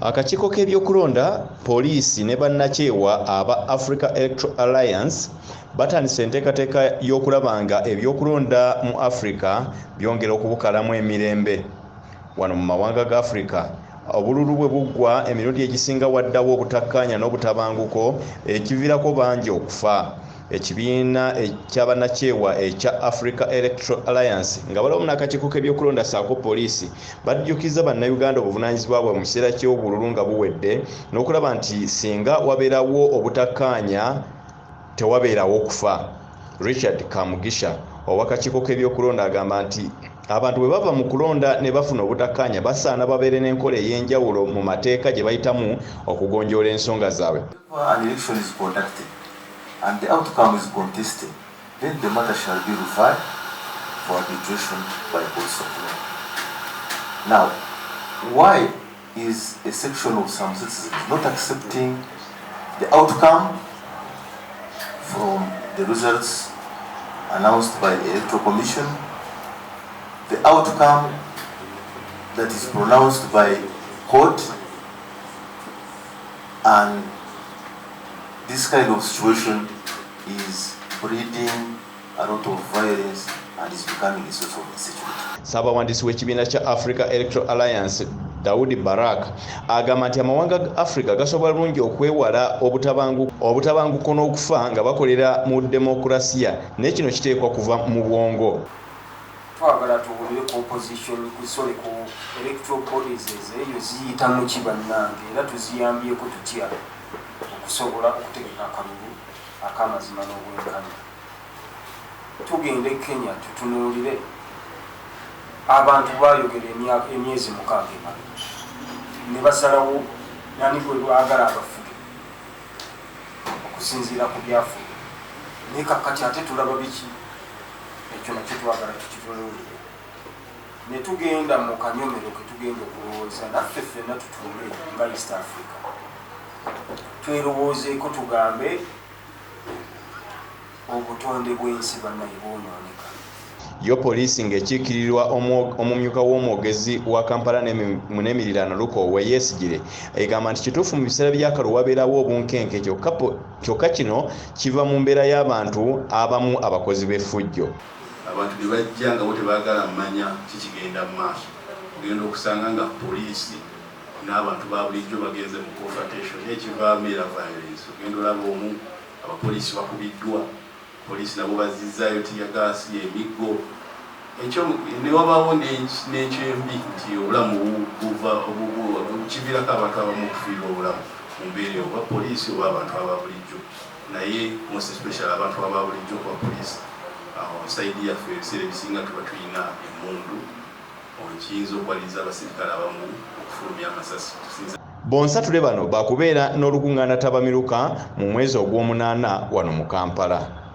Akakiiko k'ebyokulonda, Poliisi ne Bannakyewa aba Africa Electoral Alliance batandise enteekateeka y'okulaba nga ebyokulonda mu Africa byongera okubukalamu emirembe. Wano mu mawanga ga Africa obululu bwe buggwa emirundi egisinga waddawo obutakkaanya n'obutabanguko ekiviirako bangi okufa. Ekibiina ekya Bannakyewa ekya Africa Electoral Alliance nga balamu n'akakiiko k'ebyokulonda ssaako Poliisi bajjukiza bannayuganda obuvunaanyizibwa bwabwe mu kiseera ky'obululu nga buwedde n'okulaba nti singa wabeerawo obutakkaanya tewabeerawo kufa. Richard Kamugisha ow'akakiiko k'ebyokulonda agamba nti abantu bwe bava mu kulonda ne bafuna obutakkaanya basaana babeere n'enkola ey'enjawulo mu mateeka gye bayitamu okugonjoola ensonga zaabwe. And the outcome is contested, then the matter shall be referred for arbitration by courts of law. Now, why is a section of some citizens not accepting the outcome from the results announced by the Electoral Commission, the outcome that is pronounced by court, and this kind of situation is breeding a lot of violence and is becoming a source of insecurity. Ssaabawandiisi w'ekibiina kya Africa Electoral Alliance Daudi Barak agamba nti amawanga ga Africa gasobola bulungi okwewala obutabanguko n'okufa nga bakolera mu demokulasiya naye kino kiteekwa kuva mu bwongo. Twagala tuwulire ku opposition kusole ku electoral bodies ezo ziyitamu kibannange era tuziyambyeko tutya okusobola okutegeka akalulu akamazima n'obwenkanya. Tugende Kenya tutunuulire abantu baayogera emyezi 6 ne basalawo nani gwe lwagala abafuge okusinziira ku byafuge naye kakati ate tulaba biki ekyo nakyo twagala tukitunuulire ne tugenda mu kanyomero ke tugenda okulowooza naffe ffenna tutuule nga East Africa twerowoozeko tugambe obutonde bw'ensi bannaye bwonooneka. Yo Poliisi ng'ekiikirirwa omumyuka w'omwogezi wa Kampala n'emiriraano Luko Yesigire egamba nti kituufu mu biseera by'akalulu wabeerawo obunkenke kyokka kino kiva mu mbeera y'abantu abamu abakozi b'effujjo. Abantu ne bajja nga bo tebaagala mmanya kikigenda mu maaso. Ogenda okusanga nga poliisi n'abantu ba bulijjo bagenze mu confrontation ekivaamu era violence. Ogenda olaba omu abapoliisi bakubiddwa, poliisi nabo bazizzaayo tiyagaasi emiggo. Ekyo ne wabaawo n'ekyembi nti obulamu kiviirako abantu abamu okufiirwa obulamu mu mbeera oba poliisi oba abantu aba bulijjo. Naye most especially abantu aba bulijjo kuba poliisi saidi yaffe ebiseera ebisinga tuba tulina emmundu okiyinza okwaliza abasirikale abamu okufulumya amasasi. Bonsatule bano bakubeera n'olukuŋŋaana tabamiruka mu mwezi ogw'omunaana wano mu Kampala.